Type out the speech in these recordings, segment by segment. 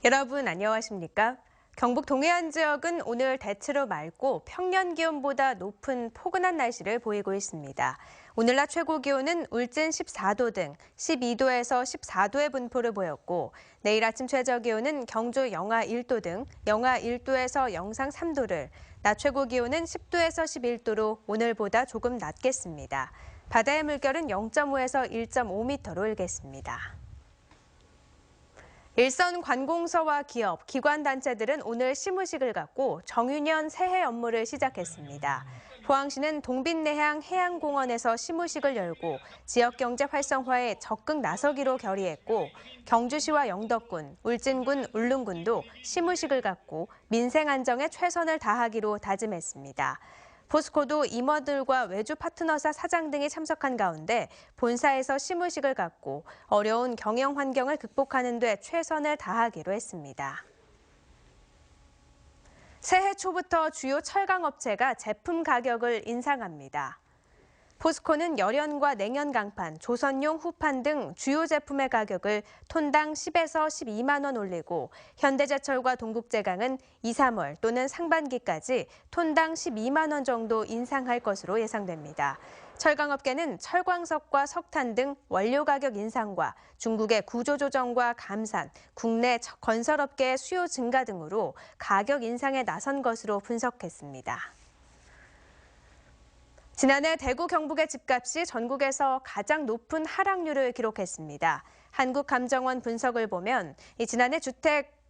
여러분 안녕하십니까? 경북 동해안 지역은 오늘 대체로 맑고 평년 기온보다 높은 포근한 날씨를 보이고 있습니다. 오늘 낮 최고 기온은 울진 14도 등 12도에서 14도의 분포를 보였고 내일 아침 최저 기온은 경주 영하 1도 등 영하 1도에서 영상 3도를, 낮 최고 기온은 10도에서 11도로 오늘보다 조금 낮겠습니다. 바다의 물결은 0.5에서 1.5m로 일겠습니다. 일선 관공서와 기업, 기관단체들은 오늘 시무식을 갖고 정유년 새해 업무를 시작했습니다. 포항시는 동빛내향 해양공원에서 시무식을 열고 지역경제 활성화에 적극 나서기로 결의했고 경주시와 영덕군, 울진군, 울릉군도 시무식을 갖고 민생 안정에 최선을 다하기로 다짐했습니다. 포스코도 임원들과 외주 파트너사 사장 등이 참석한 가운데 본사에서 시무식을 갖고 어려운 경영 환경을 극복하는 데 최선을 다하기로 했습니다. 새해 초부터 주요 철강업체가 제품 가격을 인상합니다. 포스코는 열연과 냉연 강판, 조선용 후판 등 주요 제품의 가격을 톤당 10에서 12만 원 올리고 현대제철과 동국제강은 2, 3월 또는 상반기까지 톤당 12만 원 정도 인상할 것으로 예상됩니다. 철강업계는 철광석과 석탄 등 원료 가격 인상과 중국의 구조조정과 감산, 국내 건설업계의 수요 증가 등으로 가격 인상에 나선 것으로 분석했습니다. 지난해 대구 경북의 집값이 전국에서 가장 높은 하락률을 기록했습니다. 한국감정원 분석을 보면 지난해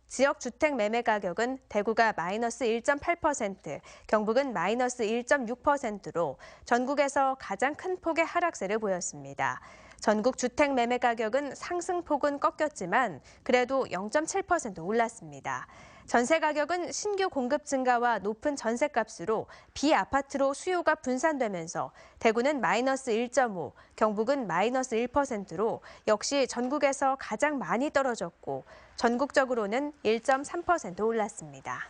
지역 주택 매매 가격은 대구가 마이너스 1.8%, 경북은 마이너스 1.6%로 전국에서 가장 큰 폭의 하락세를 보였습니다. 전국 주택 매매 가격은 상승폭은 꺾였지만 그래도 0.7% 올랐습니다. 전세 가격은 신규 공급 증가와 높은 전세값으로 비아파트로 수요가 분산되면서 대구는 마이너스 1.5, 경북은 마이너스 1%로 역시 전국에서 가장 많이 떨어졌고 전국적으로는 1.3% 올랐습니다.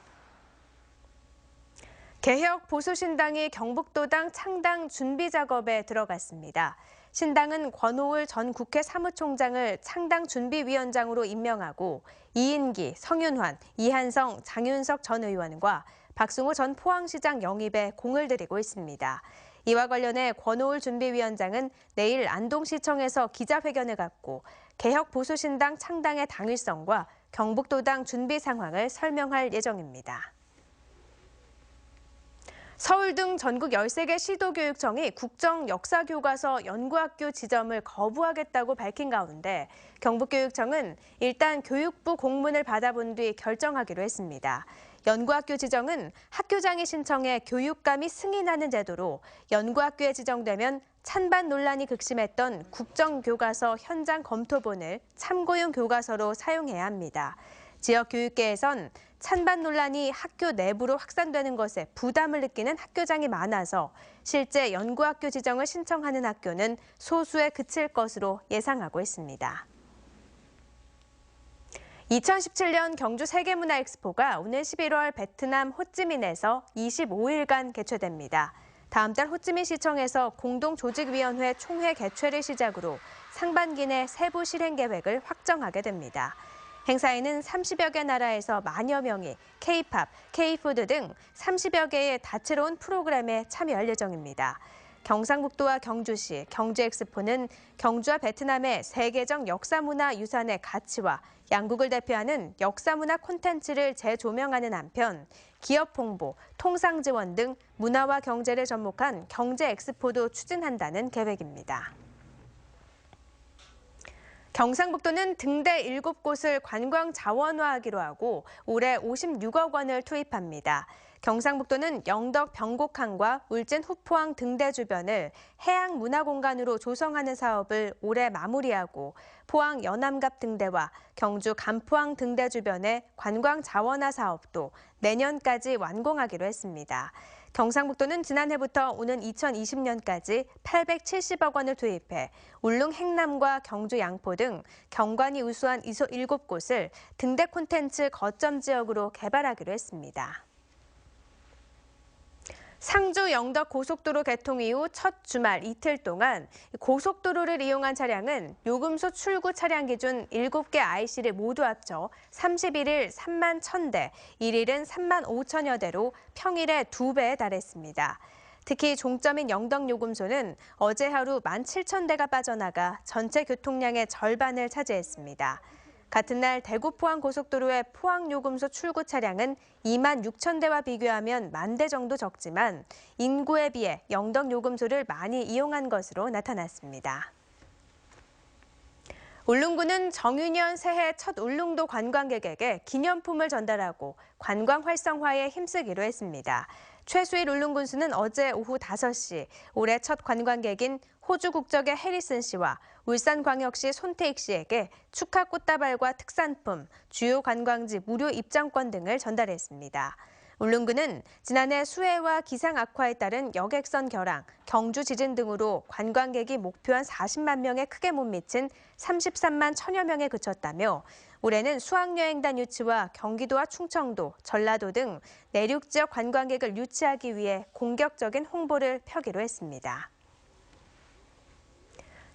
개혁 보수신당이 경북도당 창당 준비 작업에 들어갔습니다. 신당은 권오을 전 국회 사무총장을 창당준비위원장으로 임명하고 이인기, 성윤환, 이한성, 장윤석 전 의원과 박승호 전 포항시장 영입에 공을 들이고 있습니다. 이와 관련해 권오을 준비위원장은 내일 안동시청에서 기자회견을 갖고 개혁보수신당 창당의 당위성과 경북도당 준비 상황을 설명할 예정입니다. 서울 등 전국 13개 시도교육청이 국정역사교과서 연구학교 지점을 거부하겠다고 밝힌 가운데 경북교육청은 일단 교육부 공문을 받아본 뒤 결정하기로 했습니다. 연구학교 지정은 학교장이 신청해 교육감이 승인하는 제도로 연구학교에 지정되면 찬반 논란이 극심했던 국정교과서 현장 검토본을 참고용 교과서로 사용해야 합니다. 지역 교육계에선 찬반 논란이 학교 내부로 확산되는 것에 부담을 느끼는 학교장이 많아서 실제 연구학교 지정을 신청하는 학교는 소수에 그칠 것으로 예상하고 있습니다. 2017년 경주 세계문화엑스포가 오늘 11월 베트남 호찌민에서 25일간 개최됩니다. 다음 달 호찌민시청에서 공동조직위원회 총회 개최를 시작으로 상반기 내 세부 실행 계획을 확정하게 됩니다. 행사에는 30여 개 나라에서 만여 명이 K-팝, K-푸드 등 30여 개의 다채로운 프로그램에 참여할 예정입니다. 경상북도와 경주시, 경주엑스포는 경주와 베트남의 세계적 역사문화 유산의 가치와 양국을 대표하는 역사문화 콘텐츠를 재조명하는 한편 기업 홍보, 통상 지원 등 문화와 경제를 접목한 경제엑스포도 추진한다는 계획입니다. 경상북도는 등대 7곳을 관광 자원화하기로 하고 올해 56억 원을 투입합니다. 경상북도는 영덕 병곡항과 울진 후포항 등대 주변을 해양문화공간으로 조성하는 사업을 올해 마무리하고 포항 연암갑 등대와 경주 간포항 등대 주변의 관광 자원화 사업도 내년까지 완공하기로 했습니다. 경상북도는 지난해부터 오는 2020년까지 870억 원을 투입해 울릉 행남과 경주 양포 등 경관이 우수한 7곳을 등대 콘텐츠 거점 지역으로 개발하기로 했습니다. 상주 영덕 고속도로 개통 이후 첫 주말 이틀 동안 고속도로를 이용한 차량은 요금소 출구 차량 기준 7개 IC를 모두 합쳐 31일 3만 1,000대, 1일은 3만 5천여 대로 평일의 2배에 달했습니다. 특히 종점인 영덕 요금소는 어제 하루 17,000대가 빠져나가 전체 교통량의 절반을 차지했습니다. 같은 날 대구 포항 고속도로의 포항 요금소 출구 차량은 2만 6천 대와 비교하면 10,000대 정도 적지만 인구에 비해 영덕 요금소를 많이 이용한 것으로 나타났습니다. 울릉군은 정유년 새해 첫 울릉도 관광객에게 기념품을 전달하고 관광 활성화에 힘쓰기로 했습니다. 최수일 울릉군수는 어제 오후 5시 올해 첫 관광객인 호주 국적의 해리슨 씨와 울산광역시 손태익 씨에게 축하 꽃다발과 특산품, 주요 관광지 무료 입장권 등을 전달했습니다. 울릉군은 지난해 수해와 기상 악화에 따른 여객선 결항, 경주 지진 등으로 관광객이 목표한 40만 명에 크게 못 미친 33만 1,000여 명에 그쳤다며 올해는 수학여행단 유치와 경기도와 충청도, 전라도 등 내륙 지역 관광객을 유치하기 위해 공격적인 홍보를 펴기로 했습니다.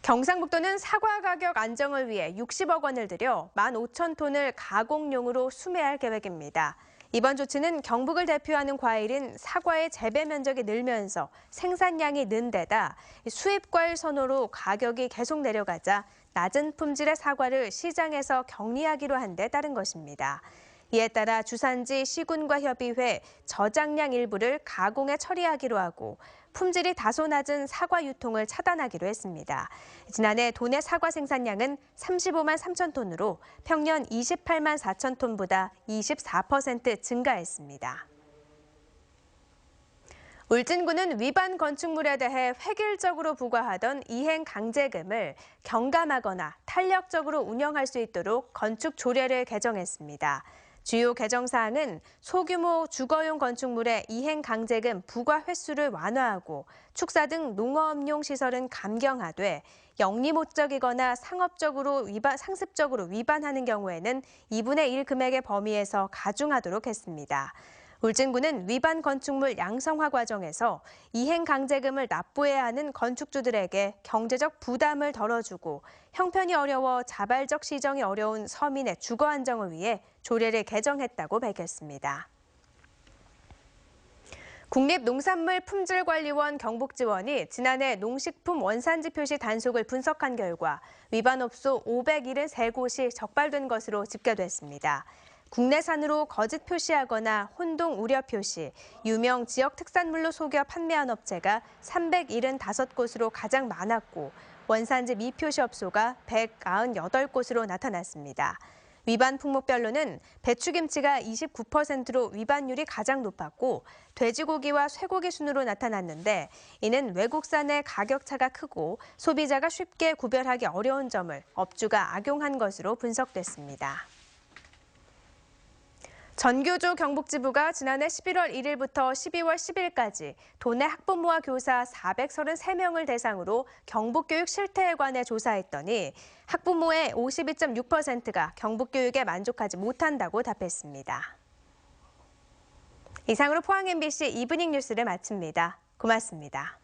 경상북도는 사과 가격 안정을 위해 60억 원을 들여 15,000톤을 가공용으로 수매할 계획입니다. 이번 조치는 경북을 대표하는 과일인 사과의 재배 면적이 늘면서 생산량이 는 데다 수입 과일 선호로 가격이 계속 내려가자 낮은 품질의 사과를 시장에서 격리하기로 한 데 따른 것입니다. 이에 따라 주산지 시군과 협의회 저장량 일부를 가공에 처리하기로 하고 품질이 다소 낮은 사과 유통을 차단하기로 했습니다. 지난해 도내 사과 생산량은 35만 3천 톤으로 평년 28만 4천 톤보다 24% 증가했습니다. 울진군은 위반 건축물에 대해 획일적으로 부과하던 이행 강제금을 경감하거나 탄력적으로 운영할 수 있도록 건축 조례를 개정했습니다. 주요 개정 사항은 소규모 주거용 건축물의 이행 강제금 부과 횟수를 완화하고 축사 등 농어업용 시설은 감경하되 영리 목적이거나 상습적으로 위반하는 경우에는 2분의 1 금액의 범위에서 가중하도록 했습니다. 울진군은 위반 건축물 양성화 과정에서 이행 강제금을 납부해야 하는 건축주들에게 경제적 부담을 덜어주고 형편이 어려워 자발적 시정이 어려운 서민의 주거 안정을 위해 조례를 개정했다고 밝혔습니다. 국립농산물품질관리원 경북지원이 지난해 농식품 원산지 표시 단속을 분석한 결과 위반 업소 573곳이 적발된 것으로 집계됐습니다. 국내산으로 거짓 표시하거나 혼동 우려 표시, 유명 지역 특산물로 속여 판매한 업체가 375곳으로 가장 많았고 원산지 미표시 업소가 198곳으로 나타났습니다. 위반 품목별로는 배추김치가 29%로 위반율이 가장 높았고 돼지고기와 쇠고기 순으로 나타났는데 이는 외국산의 가격차가 크고 소비자가 쉽게 구별하기 어려운 점을 업주가 악용한 것으로 분석됐습니다. 전교조 경북지부가 지난해 11월 1일부터 12월 10일까지 도내 학부모와 교사 433명을 대상으로 경북교육 실태에 관해 조사했더니 학부모의 52.6%가 경북교육에 만족하지 못한다고 답했습니다. 이상으로 포항 MBC 이브닝 뉴스를 마칩니다. 고맙습니다.